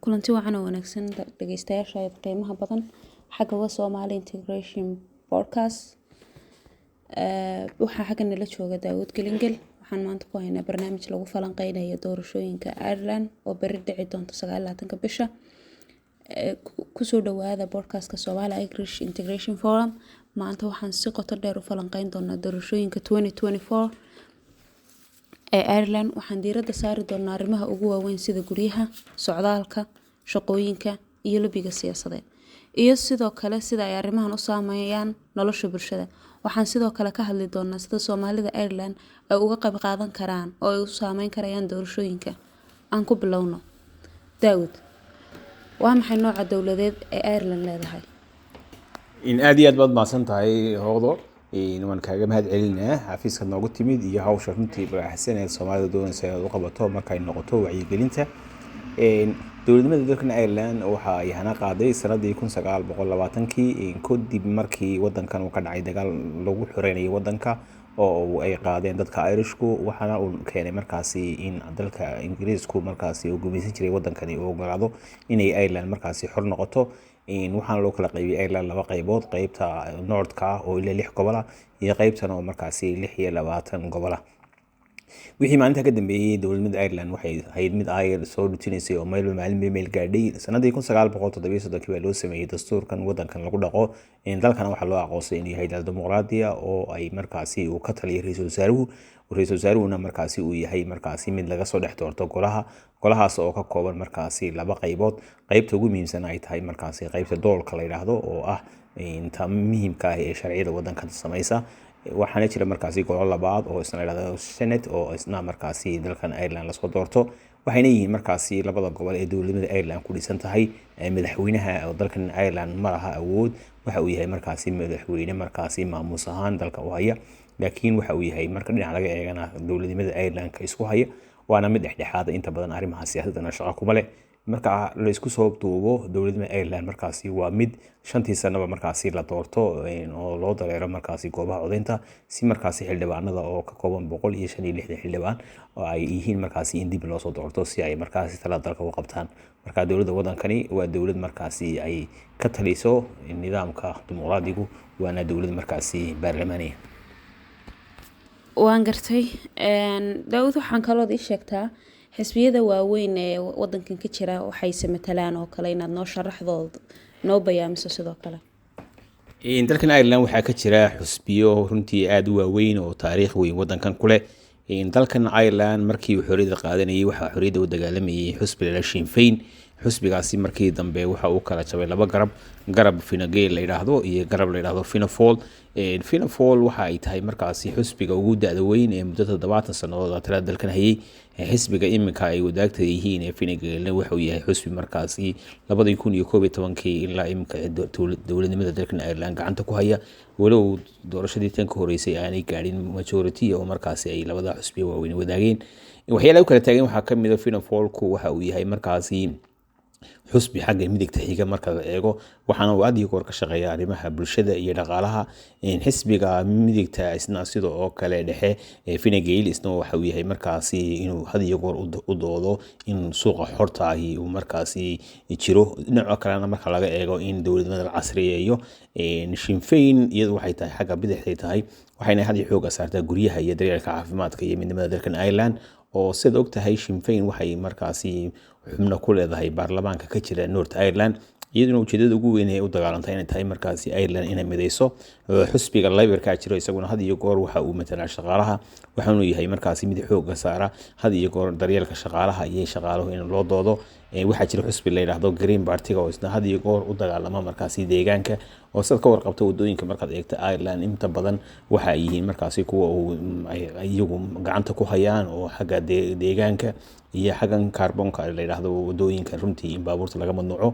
kulanti wacan oo wanaagsan dhageystayaasha qiimaha badan xagga Somali Integration Podcast waxaa xagga nala jooga Daawud Gelingel waxaan maanta ku haynaa barnaamij lagu falanqeynayo doorashooyinka Ireland oo bari dhici doonto 29 bisha kusoo dhawaada podcast-ka Somali Integration Forum maanta waxaan si qoto dheer u falanqeyn doonaa doorashooyinka 2024 Ireland waxaan diiradda saari doonaa arrimaha ugu waaweyn sida guryaha, socdaalka, shaqooyinka iyo lobbiga siyaasadeed iyo sidoo kale sida ay arrimahan u saameeyaan nolosha bulshada. Waxaan sidoo kale ka hadli doonaa sida Soomaalida Ireland ay uga qayb qaadan karaan oo ay u saameyn karayaan doorashooyinka. Aan ku bilowno. Daawud, waa maxay nooca dawladeed ee Ireland leedahay? in aad iyo aad baad maasan tahay hoodo waan kaaga mahad celinaa xafiiska noogu timid iyo hawsha runtii baraxsan ee Soomaalida doonaysa inay u qabato markay noqoto wacyigelinta dowladnimada dalkan Ireland waxa ay hana qaaday sanadii 1920kii kadib markii wadankan uu ka dhacay dagaal lagu xoreeyay wadanka oo ay qaadeen dadka Irishku waxana uu keenay markaasi in dalka Ingiriisku markaasi uu gumaysan jiray wadankani oo ogolaado inay Ireland markaasi xor noqoto waxaan loo kala qaybiyay Ireland laba qaybood qaybta North-ka oo ilaa 6 gobol ah iyo qaybtan oo markaasi 26 gobol ah wixii maalinta ka dambeeyay dowladnimada Ireland waxay ahayd mid ay soo dhutinaysay oo meel gaadhay sanadii 1937 baa loo sameeyay dastuurkan wadankan lagu dhaqo dalkana waxa loo aqoonsay inuu yahay dal dimuqraadi ah oo ay markaasi uu ka taliyay ra'iisul wasaaruhuna markaasi uu yahay markaasi mid laga soo dhex doorto golahaas oo ka kooban markaasi laba qaybood qaybta ugu muhiimsan ay tahay markaasi qaybta doolka la yiraahdo oo ah inta muhiimka ah ee sharciyada wadanka sameeysa waxaana jira markaasi golo labaad oo isna la yiraahdo Senate oo isna markaasi dalkan Ireland la soo doorto waxayna yihiin markaasi labada gobol ee dowladnimada Ireland ku dhisan tahay madaxweynaha dalkan Ireland ma laha awood waxa uu yahay markaasi madaxweyne markaasi maamuus ahaan dalka u haya laakiin waxa uu yahay marka dhinaca laga eegana dowladnimada Ireland ka isku haya waana mid dhexdhexaad inta badan arrimaha siyaasadda shaqo kuma leh marka la isku soo duubo dowladnimada Ireland markaasi waa mid 5 sanaba markaasi la doorto oo loo dareero markaasi goobaha codeynta si markaasi xildhibaanada oo ka kooban 165 xildhibaan oo ay yihiin markaasi in dib loo soo doorto si ay markaasi talada dalka u qabtaan marka dowladda wadankani waa dowlad markaasi ay ka taliso nidaamka dimuqraadigu waana dowlad markaasi baarlamaaniga waan gartay Daawud waxaan kaloo ii sheegtaa xisbiyada waaweyn ee wadankan ka jira waxay samatalaan oo kale inaad noo sharaxdood noo bayaamiso sidoo kale dalkan Ireland waxaa ka jira xisbiyo runtii aad u waaweyn oo taariikh weyn wadankan ku leh dalkan Ireland markii uu xorriyada qaadanayay waxa xorriyada u dagaalamayay xisbiga Sinn Féin xisbigaasi markii dambe waxa uu kala jabay laba garab Fine Gael la yiraahdo iyo garab la yiraahdo Fianna Fáil waxa ay tahay markaasi xisbiga ugu da'da weyn ee muddo 70 sanadood talada dalkan hayay xisbiga iminka ay wadaagta yihiin ee Fine Gael waxa uu yahay xisbi markaasi 2011 ilaa iminka dowladnimada dalkan Ireland gacanta ku haya walow doorashadii tan ka horeysay aanay gaadhin majority oo markaasi ay labada xisbi waaweyn wadaageen waxyaalaha kala taagan waxa kamid ah Fianna Fáil waxa uu yahay markaasi xusbi xagga midigta xiga marka la eego waxaana uu aad iyo goor ka shaqeeyaa arrimaha bulshada iyo dhaqaalaha xisbiga midigta isna sidoo oo kale dhexe Fine Gael isna waxa uu yahay markaasi inuu had iyo goor u doodo in suuqa xorta ah uu markaasi jiro dhinaca kalena marka laga eego in dowladnimada casriyeeyo Sinn Féin iyadu waxay tahay xagga bidixda tahay waxayna had iyo xoog saartaa guryaha iyo daryeelka caafimaadka iyo midnimada dalkan Ireland oo sida og tahay Sinn Féin waxay markaasi xubno ku leedahay baarlamaanka ka jira North Ireland iyaduna ujeedada ugu weyn ee u dagaalantay inay tahay markaasi Ireland inay mideyso xisbiga Labour-ka jiro isaguna had iyo goor waxa uu matalaa shaqaalaha waxaanu yahay markaasi mid xoog saara had iyo goor daryeelka shaqaalaha iyo shaqaaluhu in loo doodo waxa jira xisbi la yiraahdo Green Party oo isna had iyo goor u dagaalama markaasi deegaanka oo sad ka warqabta wadooyinka markaad eegto Ireland inta badan waxa ay yihiin markaasi kuwa iyagu gacanta ku hayaan oo xagga deegaanka iyo xagan kaarboonka la yiraahdo wadooyinka runtii in baabuurta laga madnuuco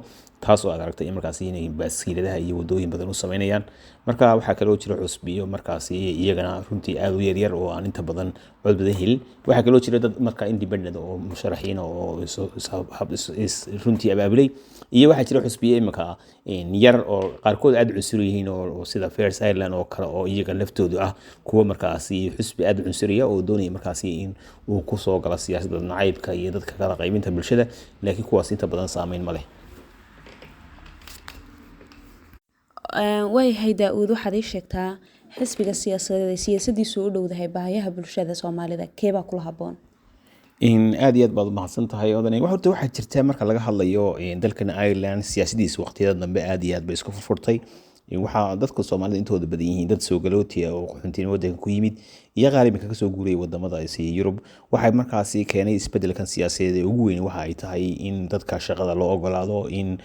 taas oo aad aragtay markaasi inay baaskiiladaha iyo wadooyin badan u sameynayaan marka waxa kale oo jira xusbiyo markaasi iyagana runtii aad u yar oo aan inta badan cod badan helin waxa kale oo jira dad marka independent oo musharaxiin oo runtii abaabulay iyo waxa jira xusbiyo imika yar oo qaarkood aad cunsur yihiin oo sida First Ireland oo kale oo iyaga laftoodu ah kuwa markaasi xusbi aad cunsuriya oo doonaya markaasi in uu ku soo galo siyaasadda nacaybka dalka iyo dadka kala qaybinta bulshada, laakiin kuwaas inta badan saameyn ma leh. waayahay Daa'uud, waxaad ii sheegtaa xisbiga siyaasadeed ee siyaasadiisu u dhowdahay baahiyaha bulshada Soomaalida keebaa kula habboon? aad iyo aad baad umahadsan tahay odanay. Horta waxaa jirta marka laga hadlayo dalkan Ireland siyaasadiisa waqtiyada dambe aad iyo aad bay isku furfurtay. waxaa dadka Soomaalida intooda badan yihiin dad soo galooti ah oo qaxootinimo wadanka ku yimid iyo qaalibanka kasoo guuray wadamada Yurub. waxay markaasi keenay isbedelkan siyaasadeed ee ugu weyn waxa ay tahay in dadka shaqada loo ogolaado, in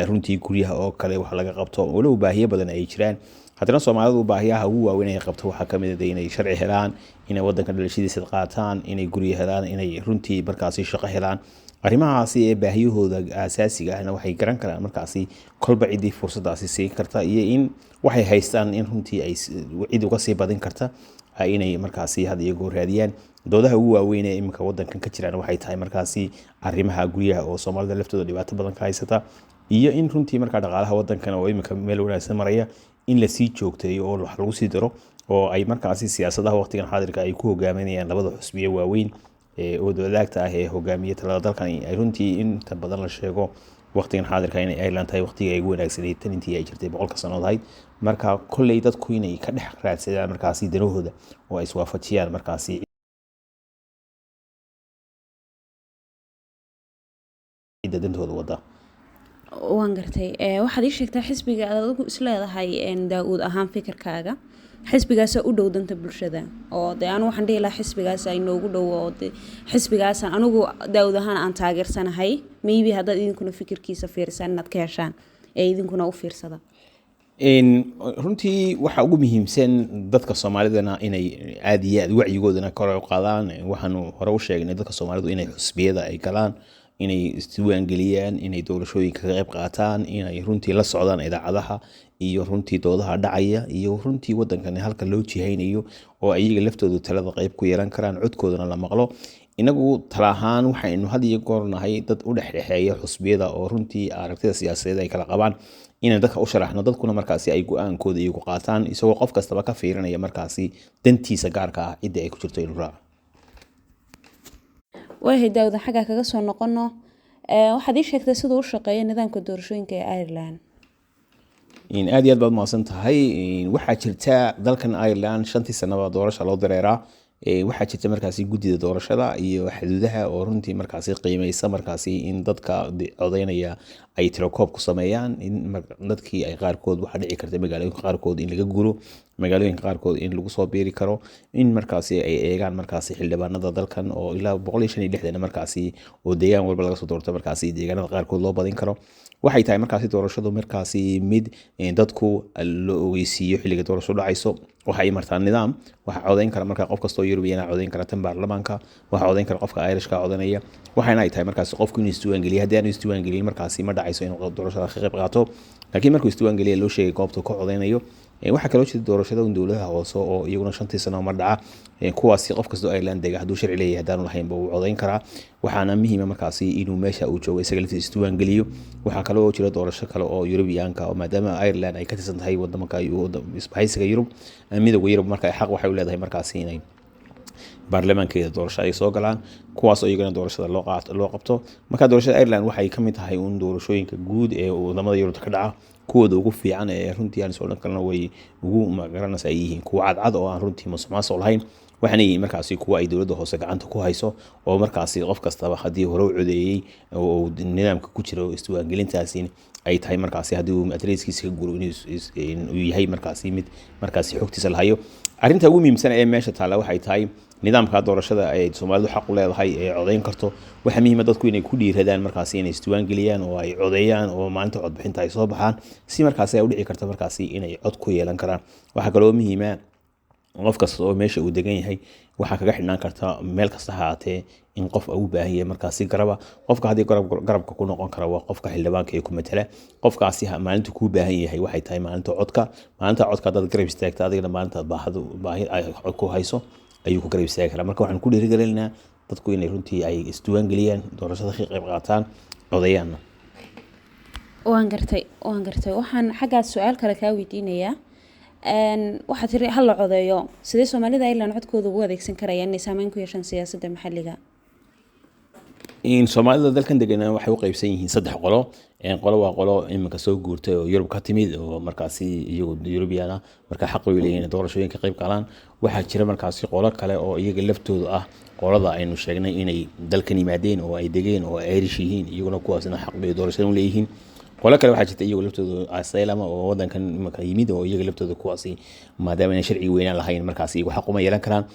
runtii guryaha oo kale wax laga qabto, walow baahiyo badan ay jiraan. haddana Soomaalidu baahiyaha ugu waaweyn ay qabto waxaa ka mid ah inay sharci helaan, inay wadanka dhalashadiisa qaataan, inay guryo helaan, inay runtii markaasi shaqo helaan. arrimahaasi ee baahiyahooda asaasiga ahna waxay garan karaan markaasi kolba cidii fursadaasi siin karta, iyo in waxay haystaan in runtii ay cid uga sii badin karta inay markaasi had iyo goor raadiyaan. doodaha ugu waaweyn ee iminka wadankan ka jiraan waxay tahay markaasi arrimaha guryaha oo Soomaalida laftooda dhibaato badan ka haysata, iyo in runtii markaa dhaqaalaha wadankan oo iminka meel wanaagsan maraya in la sii joogteeyo oo wax lagu sii daro, oo ay markaasi siyaasadaha waqtigan xaadirka ay ku hogaaminayaan labada xusbiye waaweyn oo wadaagta ah ee hogaamiye talada dalkan. ay runtii inta badan la sheego waqtigan xaadirka inay Ireland tahay waqtiga ay ugu wanaagsaneyd tan intii ay jirtay 100 sano ahayd. marka kolley dadku inay ka dhex raadsadaan markaasi danahooda oo ay iswaafajiyaan markaasi dantooda wada. waan gartay. waxaad ii sheegtaa xisbiga aad adigu isleedahay Daa'uud ahaan fikirkaaga xisbigaas u dhow danta bulshada, oo de anu waxaan dhihi lahaa xisbigaas ay noogu dhow, oo de xisbigaas anigu Daa'uud ahaan aan taageersanahay. maybe haddaad idinkuna fikirkiisa fiirsan inaad ka heshaan ee idinkuna u fiirsada. runtii waxa ugu muhiimsan dadka Soomaalidana inay aad iyo aad wacyigoodana kor u qaadaan. waxaanu hore u sheegnay dadka Soomaalidu inay xusbiyada ay galaan, inay isdiiwaan geliyaan, inay doorashooyinka ka qayb qaataan, inay runtii la socdaan idaacadaha iyo runtii doodaha dhacaya, iyo runtii wadankan halka loo jihaynayo oo ayaga laftoodu talada qayb ku yeelan karaan, codkoodana la maqlo. inagu tala ahaan waxaynu had iyo goor nahay dad u dhexdhexeeya xusbiyada oo runtii aragtida siyaasadeed ay kala qabaan, inaan dadka u sharaxno, dadkuna markaasi ay go'aankooda iyagu qaataan, isagoo qof kastaba ka fiirinaya markaasi dantiisa gaarka ah cidda ay ku jirto inuu raaco. waayahay Daa'uud, xaggaa kaga soo noqono. waxaad ii sheegtay siduu u shaqeeyo nidaamka doorashooyinka ee Ireland. aad iyo aad baad mahadsan tahay. waxaa jirta dalkan Ireland 5 sanaba doorasho loo dareeraa. waxaa jirta markaasi guddida doorashada iyo xuduudaha oo runtii markaasi qiimeysa markaasi in dadka codeynaya ay tirakoob ku sameeyaan, in dadkii ay qaarkood waxa dhici karta magaalooyinka qaarkood in laga guuro, magaalooyinka qaarkood in lagu soo biiri karo, in markaasi ay eegaan markaasi xildhibaanada dalkan oo ilaa 165 markaasi oo deegaan walba laga soo doorto markaasi deegaanada qaarkood loo badin karo. waxay tahay markaasi doorashadu markaasi mid dadku loo ogeysiiyo xilliga doorasho dhacayso. waxay martaa nidaam waxa codeyn kara marka qof kastoo European codeyn kara tan baarlamaanka, waxa codeyn kara qofka Irishka codeynaya. waxayna ay tahay markaasi qofku inuu isdiiwaan geliyo. haddii aanu isdiiwaan gelin markaasi ma dhacayso inuu doorashada ka qayb qaato, laakiin markuu isdiiwaan geliyo loo sheegay goobta ka codeynayo. waxaa kaloo jirta doorashada dowladaha hoose oo iyaguna 5 sano mar dhaca, kuwaasi qof kastoo Ireland deega hadduu sharci leeyahay haddaanu lahayn buu codeyn karaa. waxaana muhiim ah markaasi inuu meesha uu joogo isaga laftiisa isdiiwaan geliyo. waxaa kaloo jira doorasho kale oo Europeanka oo maadaama Ireland ay ka tirsan tahay wadamada isbahaysiga Yurub, midowga Yurub, marka xaq waxay u leedahay markaasi inay baarlamaankeeda doorasho ay soo galaan, kuwaas oo iyagana doorashada loo qabto. marka doorashada Ireland waxay ka mid tahay un doorashooyinka guud ee wadamada Yurub ka dhaca kuwooda ugu fiican ee runtii aan soo dhankalna way ugu magaranaysa ay yihiin kuwa cadcad oo aan runtii musuqmaasuq lahayn. waxaana yihiin markaasi kuwa ay dowladda hoose gacanta ku hayso, oo markaasi qof kastaba haddii hore u codeeyey oo nidaamka ku jiro isdiiwaangelintaasi ay tahay markaasi haddii uu adreyskiisa ka guro inuu yahay markaasi mid markaasi xogtiisa la hayo. arrinta ugu muhiimsan ee meesha taala waxay tahay nidaamka doorashada ay Soomaalidu xaq u leedahay ee codeyn karto. waxa muhiim ah dadku inay ku dhiiradaan markaasi inay isdiiwaan geliyaan oo ay codeeyaan oo maalinta codbixinta ay soo baxaan, si markaasi ay u dhici karto markaasi inay cod ku yeelan karaan. waxa kaloo muhiim ah qof kasta oo meesha uu degan yahay waxa kaga xidhnaan karta meel kasta haatee in qof uu baahan yahay markaasi garaba. qofka haddii garabka ku noqon kara waa qofka xildhibaanka ee ku matala. qofkaasi maalinta ku baahan yahay waxay tahay maalinta codka. dad garab istaagta adigna maalinta baahi ay cod ku hayso ayuu ku garab istaagi karaa. marka waxaan ku dhiirigelinaynaa dadku inay runtii ay isdiiwaan geliyaan, doorashada ka qayb qaataan, codeeyaanna. waan gartay. waxaan xaggaas su-aal kale kaa weydiinayaa. waxaad tiri hal la codeeyo, sidee Soomaalida Ireland codkooda ugu adeegsan karayaan inay saameyn ku yeeshaan siyaasadda maxalliga? in Soomaalida dalkan deganaa waxay u qaybsan yihiin saddex qolo. Qolo waa qolo iminka soo guurtay oo Yurub ka timid oo markaasi iyagu Yurubiyan ah, marka xaq u leeyihiin doorashooyinka qayb galaan. Waxaa jira markaasi qolo kale oo iyaga laftooda ah qolada aynu sheegnay inay dalkan yimaadeen oo ay degeen oo Irish yihiin, iyaguna kuwaasna xaq bay doorashada u leeyihiin. qolo kale waxaa jirta iyagu laftooda asylum oo wadankan iminka yimid oo iyaga laftooda kuwaasi maadaama inay sharci weynaan lahayn markaasi iyagu xaq uma yeelan karaan.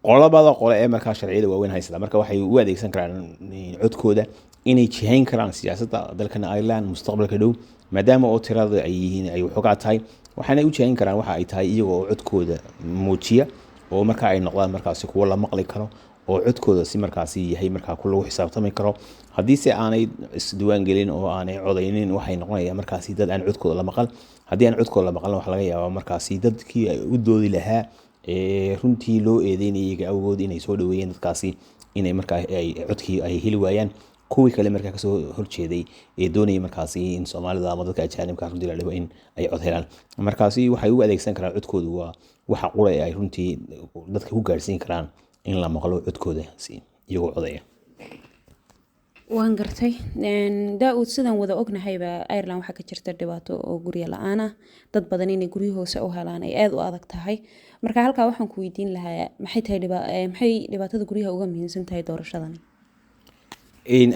qolabada qole ee markaa sharciyada waaweyn haysta marka waxay u adeegsan karaan codkooda inay jihayn karaan siyaasadda dalkan Ireland mustaqbalka dhow, maadaama oo tirada ay yihiin ay waxoogaa tahay. waxaana u jihayn karaan waxa ay tahay iyagoo codkooda muujiya oo marka ay noqdaan markaasi kuwo la maqli karo oo codkooda si markaasi yahay markaa ku lagu xisaabtami karo. haddii se aanay isdiiwaan gelin oo aanay codaynin waxay noqonayaan markaasi dad aan codkooda la maqal. haddii aan codkooda la maqalna waxa laga yaabaa markaasi dadkii ay u doodi lahaa runtii loo eedeynayay iyaga awgood inay soo dhaweeyeen dadkaasi inay markaa ay codkii ay heli waayaan. kuwii kale markaa kasoo horjeeday ee doonayay markaasi in Soomaalida ama dadka ajaanibka runtii la dhibo in ay cod helaan. markaasi waxay u adeegsan karaan codkoodu waa waxa qura ee ay runtii dadka ku gaarsiin karaan in la maqlo codkooda si iyagoo codaya. waan gartay. Daawud, sidaan wada ognahayba Ireland waxaa ka jirta dhibaato oo guryo la'aan ah, dad badan inay guryahooda u helaan ay aad u adag tahay. marka halkaa waxaan ku weydiin lahaa maxay dhibaatada guryaha uga muhiimsan tahay doorashadan?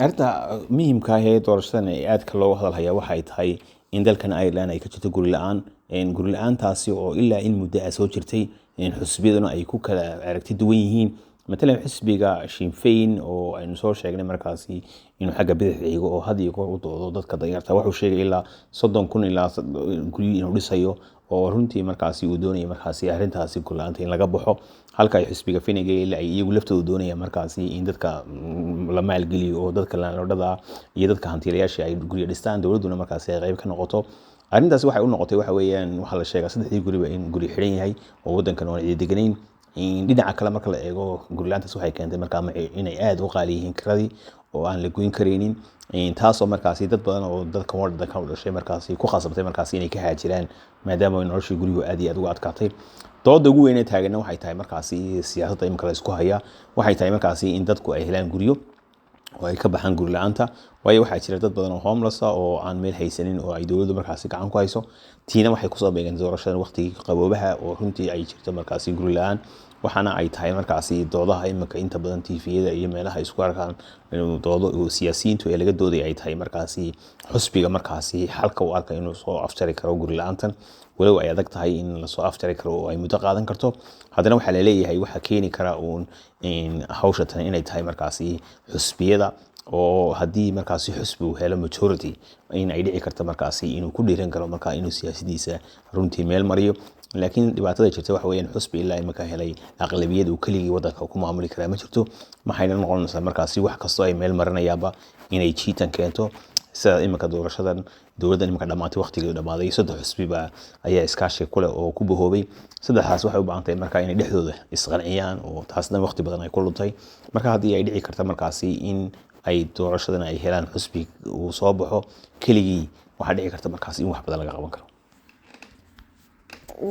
arrinta muhiimka ah ee doorashadan ee aadka looga hadalhaya waxay tahay in dalkan Ireland ay ka jirto guri la'aan. guri la'aantaasi oo ilaa in muddo ah soo jirtay, xusbiyaduna ay ku kala aragti duwan yihiin. matalan xisbiga Sinn Féin oo aynu soo sheegnay markaasi inuu xagga bidix xigo oo had iyo goor u doodo dadka danyarta, wuxuu sheegay ilaa 30,000 ilaa guryo inuu dhisayo oo runtii markaasi uu doonayay markaasi arrintaasi guri la'aanta in laga baxo. halka ay xisbiga Fine Gael ay iyagu laftooda doonayaan markaasi in dadka la maalgeliyo oo dadka landlordada iyo dadka hantiilayaasha ay guryo dhistaan, dowladuna markaasi ay qayb ka noqoto. arrintaasi waxay u noqotay waxa weeyaan waxaa la sheegaa saddexdii guriba in guri xiran yahay oo wadankan oo ay deganayn. dhinaca kale marka la eego guri la'aantaas waxay keentay markaa inay aad u qaali yihiin kiradii oo aan la goyn karaynin, taasoo markaasi dad badan oo dadka wadankan u dhashay markaasi ku khasabtay markaasi inay ka haajiraan maadaama noloshii gurigu aad iyo aad uga adkaatay. dooda ugu weyn ee taaganna waxay tahay markaasi siyaasadda imika la isku haya waxay tahay markaasi in dadku ay helaan guryo oo ay ka baxaan guri la'aanta. waayo waxaa jira dad badan oo homeless ah oo aan meel haysanin oo ay dowladdu markaasi gacan ku hayso. tiina waxay kusoo beegeen doorashadan waqtigii qaboobaha oo runtii ay jirto markaasi guri la'aan. waxaana ay tahay markaasi doodaha imika inta badan tviyada iyo meelaha isku arkaan doodo siyaasiyiintu ee laga dooday ay tahay markaasi xusbiga markaasi xalka u arka inuu soo afjari karo guri la'aantan, walow ay adag tahay in la soo afjari karo oo ay muddo qaadan karto. haddana waxaa la leeyahay waxa keeni kara uun hawsha tan inay tahay markaasi xusbiyada oo haddii markaasi xusbi uu helo majority in ay dhici karto markaasi inuu ku dhiiran karo markaa inuu siyaasadiisa runtii meel mariyo. laakiin dhibaatada jirta waxa weeyaan xusbi ilaa imika helay aqlabiyad uu keligii wadanka ku maamuli karaa ma jirto. maxayna noqonaysaa markaasi wax kastoo ay meel marinayaanba inay jiitan keento. sida imika doorashadan dowladdan imika dhammaatay waqtigii dhammaaday 3 xusbiba ayaa iskaashi ku leh oo ku bahoobay. saddexdaas waxay u baahan tahay markaa inay dhexdooda isqanciyaan oo taasna waqti badan ay ku luntay. marka haddii ay dhici karta markaasi in ay doorashadan ay helaan xusbi uu soo baxo keligii, waxaa dhici karta markaasi in wax badan laga qaban karo.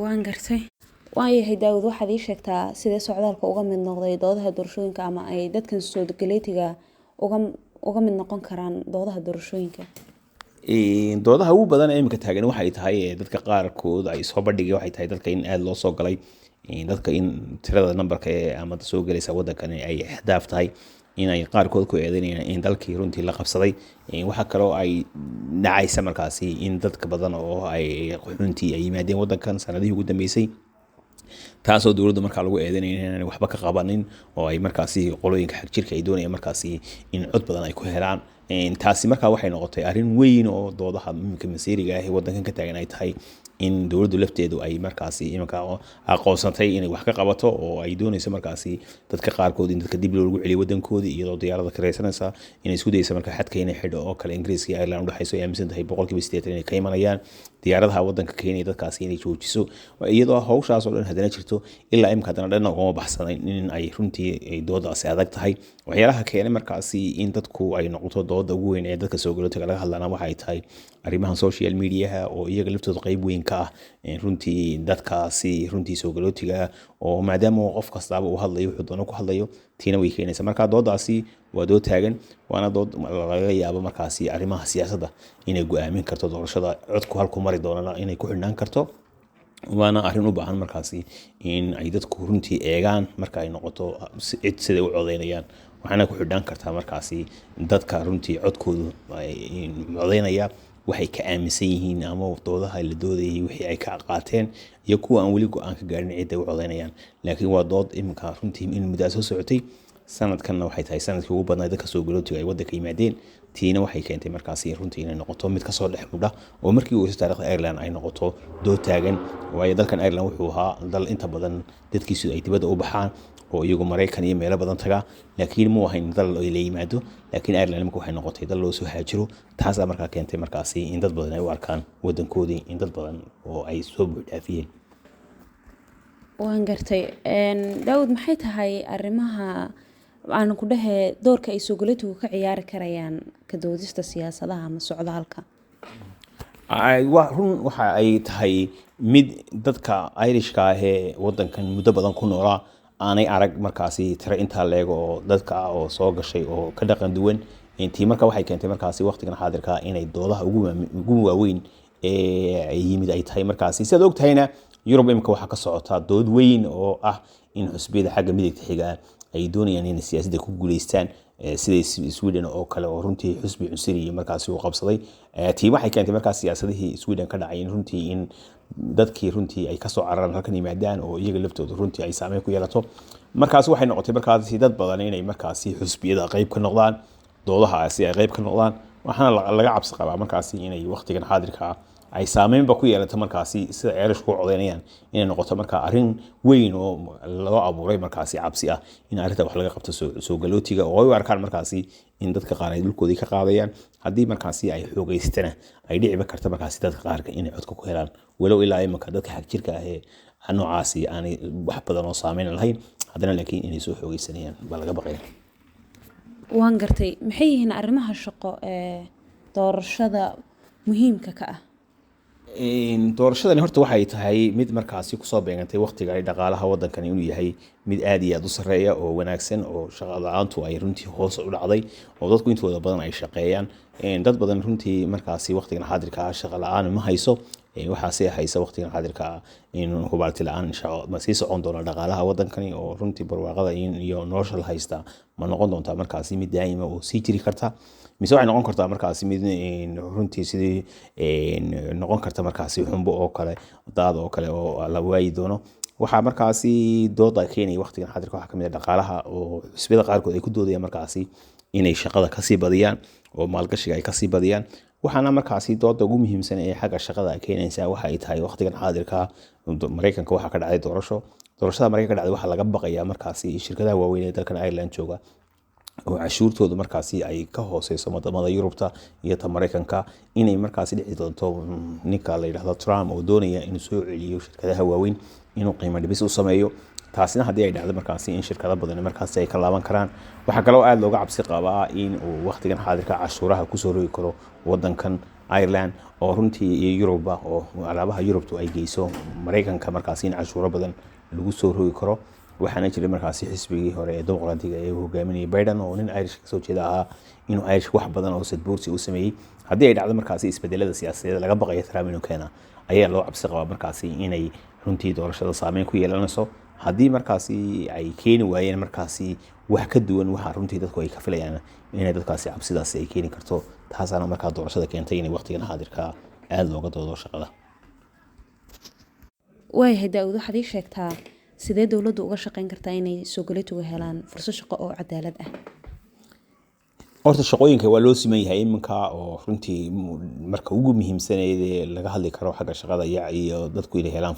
waan gartay. waayahay Daawud, waxaad ii sheegtaa sidee socdaalka uga mid noqday doodaha doorashooyinka ama ay dadkan soo galeytiga uga mid noqon karaan doodaha doorashooyinka? doodaha ugu badan ee imika taagan waxay tahay dadka qaarkood ay soo bandhigeen waxay tahay dadka in aad loo soo galay, dadka in tirada numberka ee ama soo galaysa wadankan ay xadaaf tahay, in ay qaarkood ku eedeynayaan in dalkii runtii la qabsaday. waxaa kaloo ay dhacaysa markaasi in dadka badan oo ay runtii ay yimaadeen wadankan sanadihii ugu dambeysay, taasoo dowladda markaa lagu eedeynaya inaan waxba ka qabanin oo ay markaasi qolooyinka xag jirka ay doonayaan markaasi in cod badan ay ku helaan. taasi markaa waxay noqotay arrin weyn oo doodaha imika masiiriga ah ee wadankan ka taagan ay tahay in dowladdu lafteedu ay markaasi imika aqoonsatay inay wax ka qabato oo ay doonayso markaasi dadka qaarkood in dadka dib loogu celiyo wadankoodii iyadoo diyaarada kareysanaysa inay isku dayayso markaa xadka inay xidho oo kale Ingiriiska iyo Ireland u dhaxayso ay aaminsan tahay 80% inay ka imanayaan diyaaradaha wadanka Kenya dadkaasi inay joojiso. iyadoo hawshaas oo dhan hadana jirto ilaa imika hadana dhan ugama baxsanayn in ay runtii ay doodaasi adag tahay waxyaalaha keenay markaasi in dadku ay noqoto dooda ugu weyn ee dadka soo galootiga laga hadlana waxay tahay arrimahan social mediaha oo iyaga laftooda qayb weyn ka ah runtii dadkaasi runtii soo galootiga oo maadaama qof kastaaba uu hadlayo wuxuu doono ku hadlayo tiina way keenaysa marka doodaasi waa dood taagan waana dood laga yaabo markaasi arrimaha siyaasadda inay go-aamin karto doorashada codku halku mari doonana inay ku xidhnaan karto waana arrin u baahan markaasi in ay dadku runtii eegaan marka ay noqoto cid siday u codeynayaan waxaana ku xidhaan kartaa markaasi dadka runtii codkoodu codeynaya waxay ka aaminsan yihiin ama doodaha la doodayay wixii ay ka qaateen iyo kuwa aan weli go-aan ka gaarin cidda u codeynayaan laakiin waa dood iminka runtii in muddo soo socotay sanadkanna waxay tahay sanadkii ugu badnaa dadka soo galootiga ay waddanka yimaadeen tiina waxay keentay markaasi runtii inay noqoto mid kasoo dhex mudha oo markii ugu taariikhda Ireland ay noqoto dood taagan waayo dalkan Ireland wuxuu ahaa dal inta badan dadkiisu ay dibadda u baxaan oo iyagu Mareykan iyo meelo badan taga laakiin mu ahayn dal ay la yimaado laakiin Ireland markuu waxay noqotay dal loo soo haajiro taas ayaa markaa keentay markaasi in dad badan ay u arkaan waddankoodii in dad badan oo ay soo buuxdhaafiyeen waan gartay Daawud maxay tahay arrimaha aan ku dhahay doorka ay soo galootigu ka ciyaari karayaan ka doodista siyaasadaha ama socdaalka waxa ay tahay mid dadka Irishka ah ee waddankan muddo badan ku noolaa aanay arag markaasi tira intaa leego oo dadka oo soo gashay oo ka dhaqan duwan intii marka waxay keentay markaasi waqtigan xaadirka inay doodaha ugu waaweyn ee yimid ay tahay markaasi sidoo ogtahayna Europe imka waxa ka socota dood weyn oo ah in xusbiyada xagga midigta xiga ay doonayaan in siyaasadda ku guuleystaan sida Sweden oo kale oo runtii xusbi cunsuri markaasi uu qabsaday tii waxay keentay markaasi siyaasadihii Sweden ka dhacay runtii in dadkii runtii ay ka soo cararaan halkan yimaadaan oo iyaga laftooda runtii ay saameyn ku yeelato markaasi waxay noqotay markaasi dad badan inay markaasi xusbiyada qayb ka noqdaan doodahaasi ay qayb ka noqdaan waxaana laga cabsi qabaa markaasi inay waqtigan xaadirka ay saameynba ku yeelato markaasi sida Irishku codeynayaan inay noqoto marka arrin weyn oo loo abuuray markaasi cabsi ah in arrinta wax laga qabto soo galootiga oo ay u arkaan markaasi in dadka qaar ay dhulkoodii ka qaadayaan haddii markaasi ay xoogeystana ay dhiciba karta markaasi dadka qaarka inay codka ku helaan walow ilaa imika dadka xag jirka ah ee noocaasi aanay wax badan oo saameyn lahayn haddana laakiin inay soo xoogeysanayaan baa laga baqaya waan gartay maxay yihiin arrimaha shaqo ee doorashada muhiimka ka ah doorashadani horta waxay tahay mid markaasi kusoo beegantay waqtiga ay dhaqaalaha waddankan inuu yahay mid aad iyo aad u sareeya oo wanaagsan oo shaqo la'aantu ay runtii hoos u dhacday oo dadku intooda badan ay shaqeeyaan dad badan runtii markaasi waqtigan xaadirka ah shaqo la'aan ma hayso waxaase haysa waqtigan xaadirka in hubaarti la'aan ma sii socon doona dhaqaalaha waddankani oo runtii barwaaqada iyo nolosha la haysta ma noqon doontaa markaasi mid daa'ima oo sii jiri karta mise waxay noqon kartaa markaasi mid runtii sidii noqon karta markaasi xumbo oo kale daad oo kale oo la waayi doono waxaa markaasi dooda keenaya waqtigan xaadirka waxaa kamid ah dhaqaalaha oo xisbiyada qaarkood ay ku doodayaan markaasi inay shaqada kasii badiyaan oo maalgashiga ay kasii badiyaan waxaana markaasi dooda ugu muhiimsan ee xagga shaqada ay keenaysaa waxa ay tahay waqtigan xaadirka Mareykanka waxaa ka dhacday doorashada Mareykanka ka dhacday waxaa laga baqayaa markaasi shirkadaha waaweyn ee dalkan Ireland jooga oo cashuurtoodu markaasi ay ka hooseyso wadamada Yurubta iyo ta Mareykanka inay markaasi dhici doonto ninka la yiraahdo Trump oo doonaya inuu soo celiyo shirkadaha waaweyn inuu qiimo dhibis u sameeyo taasina haddii ay dhacdo markaasi in shirkado badan markaasi ay ka laaban karaan waxaa kaloo aad looga cabsi qabaa in uu waqtigan xaadirka cashuuraha kusoo rogi karo waddankan Ireland oo runtii iyo Yurubba oo alaabaha Yurubtu ay geyso Mareykanka markaasi in cashuuro badan lagu soo rogi karo waxaana jiray markaasi xisbigii hore ee dimuqraadiga ee hogaaminayay Biden oo nin Irish ka soo jeeda ahaa inuu Irish wax badan oo sadbuursi u sameeyay haddii ay dhacdo markaasi isbedelada siyaasadeed laga baqayo Trump inuu keena ayaa loo cabsi qabaa markaasi inay runtii doorashada saameyn ku yeelanayso haddii markaasi ay keeni waayeen markaasi wax ka duwan waxa runtii dadku ay ka filayaan inay dadkaasi cabsidaasi ay keeni karto taasana markaa doorashada keentay inay waqtigan xaadirka aad looga doodo shaqada waayahay Daawud waxaad ii sheegtaa sidee dawladdu uga shaqeyn kartaa inay soo galootigu helaan fursad shaqo oo cadaalad ah horta shaqooyinka waa loo siman yahay iminka oo runtii marka ugu muhiimsaneyd laga hadli karo xagga shaqada iyo dadku inay helaan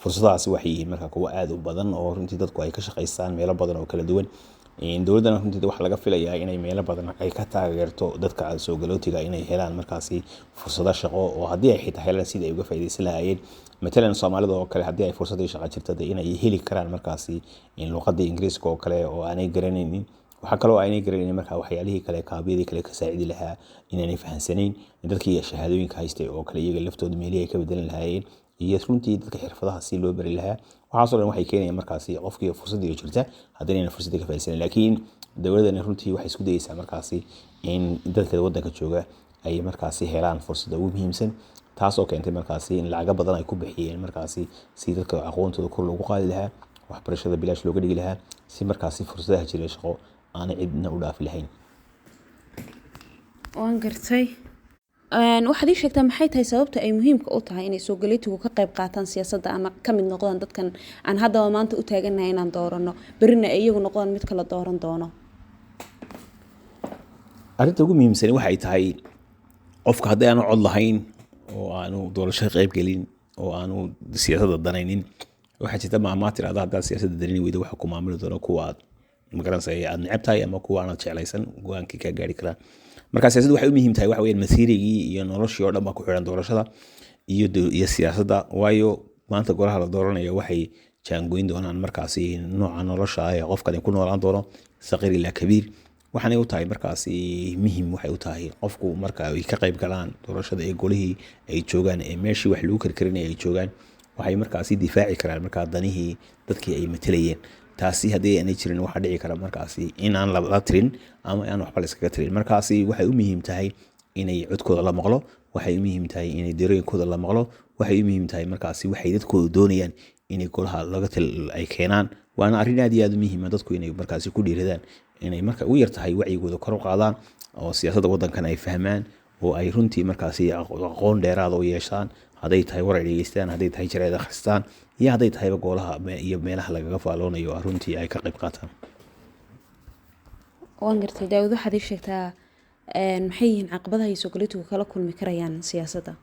fursadahaasi waxay yihiin marka kuwa aad u badan oo runtii dadku ay ka shaqaystaan meelo badan oo kala duwan dawladana runtii waxa laga filayaa inay meelo badan ay ka taageerto dadka soo galootiga inay helaan markaasi fursado shaqo oo haddii ay xitaa helaan sidii ay uga faa'iideysan lahaayeen مثلا Soomaalida oo kale hadii ay fursad shaqo jirto inay heli karaan markaasi in luqadda Ingiriiska oo kale oo aanay garanaynin waxaa kaloo aynay garanaynin markaa waxyaalihii kale kaabiyadii kale ka saacidi lahaa inaanay fahansanayn dadkii shahaadooyinka haystay oo kale iyaga laftooda meelihii ay ka bedelan lahaayeen iyo runtii dadka xirfadaha si loo bari lahaa waxaasoo dhan waxay keenayaan markaasi qofkii fursadii jirta haddana fursadii ka faa'iideysan laakiin dowladana runtii waxay isku dayaysaa markaasi in dadka waddanka jooga ay markaasi helaan fursada ugu muhiimsan taasoo keentay markaasi in lacaga badan ay ku bixiyeen markaasi si dadka aqoontooda kor loogu qaadi lahaa waxbarashada bilaash looga dhigi lahaa si markaasi fursadaha jira shaqo aan cidna u dhaafi lahayn. waan gartay waxaad ii sheegtaa maxay tahay sababta ay muhiimka u tahay inay soogalitigu ka qayb qaataan siyaasadda ama ka mid noqdaan dadkan aan haddaba maanta u taaganahay inaan doorano berrina ay iyagu noqdaan mid kala dooran doono? arrinta ugu muhiimsan waxay tahay qofka haddii aanu cod lahayn oo aanu doorasho qayb gelin oo aanu siyaasadda danaynin waxaa jirta maamaad tirahda haddaad siyaasadda danayni weydo waxa ku maamuli doona kuwa aad magaranaysa aad neceb tahay ama kuwa aanaad jeclaysan go-aankii kaa gaari karaan. marka siyaasaddu waxay u muhiim tahay waxa weeyaan masiirigii iyo noloshii oo dhan baa ku xiran doorashada iyo siyaasadda waayo maanta golaha la dooranayo waxay jaangoyn doonaan markaasi nooca nolosha ay qofkani ku noolaan doono saqiir ilaa kabiir waxaanay u tahay markaasi muhiim waxay u tahay qofku marka ay ka qayb galaan doorashada ee golihii ay joogaan ee meeshii wax lagu karkarinay ay joogaan waxay markaasi difaaci karaan markaa danihii dadkii ay matalayeen taasi haddii aanay jirin waxaa dhici kara markaasi inaan la tirin ama aan waxba la iskaga tirin markaasi waxay u muhiim tahay inay codkooda la maqlo waxay u muhiim tahay inay dareenkooda la maqlo waxay u muhiim tahay markaasi waxay dadkooda doonayaan inay golaha ay keenaan waana arrin aad iyo aad u muhiima dadku inay markaasi ku dhiiradaan inay marka u yar tahay wacyigooda kor u qaadaan oo siyaasadda waddankan ay fahmaan oo ay runtii markaasi aqoon dheeraada u yeeshaan hadday tahay war ay dhegeystaan hadday tahay jareed akhristaan iyo hadday tahayba goolaha iyo meelaha lagaga faaloonayo runtii ay ka qayb qaataan. waan gartay daawud waxaad ii sheegtaa maxay yihiin caqabadaha ay soogalitigu kala kulmi karayaan siyaasadda?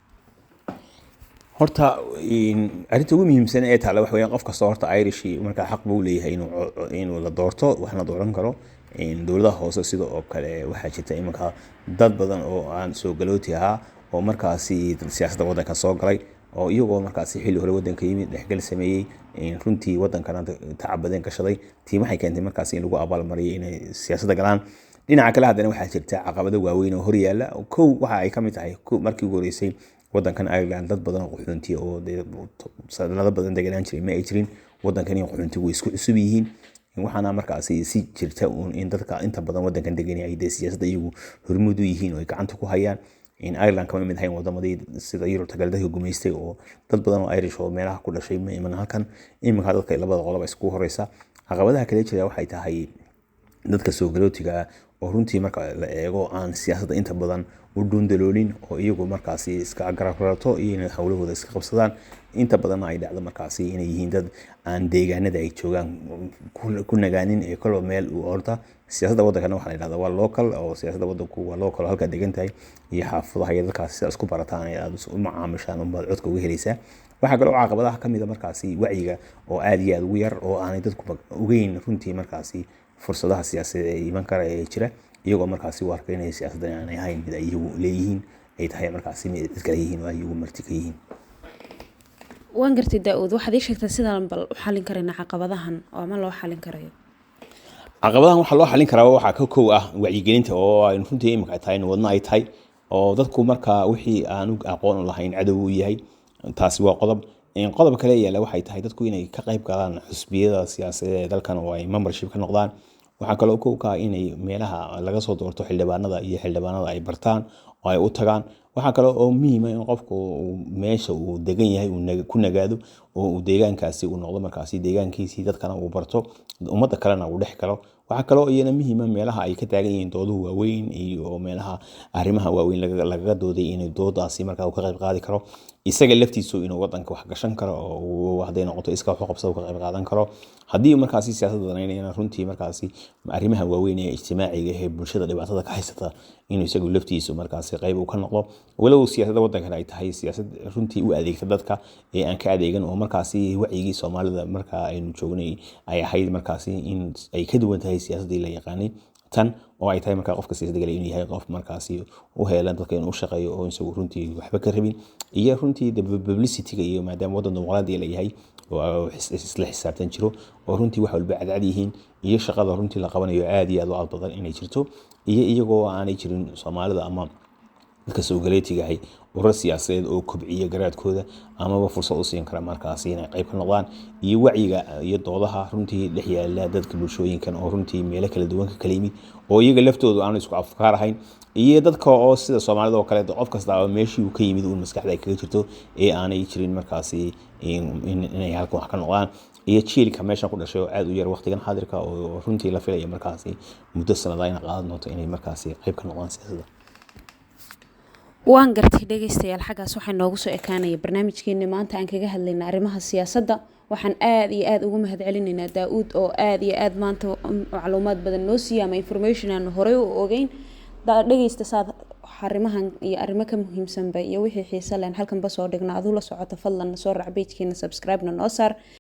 horta arrinta ugu muhiimsan ee taala waxa weeyaan qof kasta horta Irish marka xaq buu leeyahay inuu la doorto waxna dooran karo dowladaha hoose sidoo oo kale waxaa jirta iminka dad badan oo aan soogalooti ahaa oo markaasi siyaasadda waddanka soo galay oo iyagoo markaasi xilli hore waddanka yimid dhexgal sameeyey runtii waddankana tacab badan gashaday tii waxay keentay markaasi in lagu abaalmariyay inay siyaasadda galaan. dhinaca kale haddana waxaa jirta caqabado waaweyn oo hor yaalla kow waxa ay ka mid tahay markii ugu horeysay waddankan Ireland dad badan oo qaxoonti oo sanado badan deganaan jiray ma ay jirin waddankan iyo qaxoontigu isku cusub yihiin waxaana markaasi si jirta in dadka inta badan waddankan degan ay siyaasadda iyagu hormuud u yihiin oo ay gacanta ku hayaan in Ireland kama mid ahayn wadamadii sida Yurub galbeedka gumeystay oo dad badan oo Irish oo meelaha ku dhashay ma iman halkan iminka dadka labada qolob isku horeysa. caqabadaha kale jira waxay tahay dadka soogalotiga oo runtii marka la eego aan siyaasadda inta badan u dhundaloolin oo iyagu markaasi iska garabarato iyo inay hawlahooda iska qabsadaan inta badan ay dhacdo markaasi inay yihiin dad aan deegaanada ay joogaan ku nagaanin ee kala meel u orda siyaasadda waddankana waxaa la yiraahdaa waa local oo siyaasadda waddanku waa local halka degan tahay iyo xaafadaha iyo dadkaasi sidaas isku barataan ay aad u macaamishaan oo baad codka uga helaysaa. waxaa kaloo caqabadaha ka mid ah markaasi wacyiga oo aad iyo aad ugu yar oo aanay dadku ogeyn runtii markaasi fursadaha siyaasadeed ee iman kara ee jira iyagoo markaasi u arka inay siyaasadda aanay ahayn mid ay iyagu leeyihiin ay tahay markaasi mid dadka leeyihiin oo ay iyagu marti ka yihiin. waan gartay daawud waxaad ii sheegtaa sidaan bal u xalin karayna caqabadahan oo ama loo xalin karayo? caqabadahan waxaa loo xalin karaa waxaa ka kow ah wacyigelinta oo ay runtii iminka tahay wadna ay tahay oo dadku marka wixii aan aqoon u lahayn cadow u yahay taasi waa qodob kale yaala waxay tahay dadku inay ka qayb galaan xusbiyada siyaasadeed ee dalkan oo ay membership ka noqdaan. waxaa kaloo kow ka inay meelaha laga soo doorto xildhibaanada ay bartaan oo ay u tagaan. waxaa kaloo oo muhiim ah in qofku meesha uu degan yahay uu ku nagaado oo uu deegaankaasi uu noqdo markaasi deegaankiisii dadkana uu barto ummadda kalena uu dhex galo. waxaa kaloo iyana muhiim ah meelaha ay ka taagan yihiin dooduhu waaweyn iyo meelaha arrimaha waaweyn lagaga dooday inay doodaasi markaa uu ka qayb qaadi karo isaga laftiisu inuu waddanka wax gashan karo oo hadday noqoto iska wax u qabsado ka qayb qaadan karo haddii markaasi siyaasadda danaynayna runtii markaasi arrimaha waaweyn ee ijtimaaciga ee bulshada dhibaatada ka haysata inuu isagu laftiisu markaasi qayb uu ka noqdo walow siyaasadda waddankan ay tahay siyaasad runtii u adeegta dadka ee aan ka adeegan oo markaasi wacyigii Soomaalida marka aynu joognay ay ahayd markaasi in ay ka duwan tahay siyaasaddii la yaqaanay tan oo ay tahay markaa qofka siyaasadda galay inuu yahay qof markaasi u heelan dadka inuu u shaqeeyo oo isagu runtii waxba ka rabin iyo runtii publicity-ga iyo maadaama waddan dimuqraadi la yahay oo isla xisaabtan jiro oo runtii wax walba cadcad yihiin iyo shaqada runtii la qabanayo aad iyo aad u cad badan inay jirto iyo iyagoo aanay jirin Soomaalida ama dadka soo galeetiga ahay urur siyaasadeed oo kobciya garaadkooda amaba fursad u siin kara markaasi inay qayb ka noqdaan iyo wacyiga iyo doodaha runtii dhex yaala dadka bulshooyinkan oo runtii meelo kala duwan ka kala yimid oo iyaga laftoodu aan isku afkaar ahayn iyo dadka oo sida Soomaalida oo kale qof kasta oo meeshii uu ka yimid uu maskaxda ay kaga jirto ee aanay jirin markaasi inay halkan wax ka noqdaan iyo jiilka meeshan ku dhashay oo aad u yar waqtigan xaadirka oo runtii la filayo markaasi muddo sanado in qaadan doonto inay markaasi qayb ka noqdaan siyaasadda. waan gartay dhageystayaal xagaas waxaa noogu soo ekaanaya barnaamijkeena maanta aan kaga hadlaynaa arrimaha siyaasadda waxaan aad iyo aad ugu mahadcelinaynaa Daa'uud oo aad iyo aad maanta macluumaad badan noo siiyay ama information aan hore u ogeyn dhageysta saad arrimahan iyo arrimo ka muhiimsan ba iyo wixii xiiso leh halkan ba soo dhignaa aduu la socota fadlan soo raac page-keena subscribe-na noo saar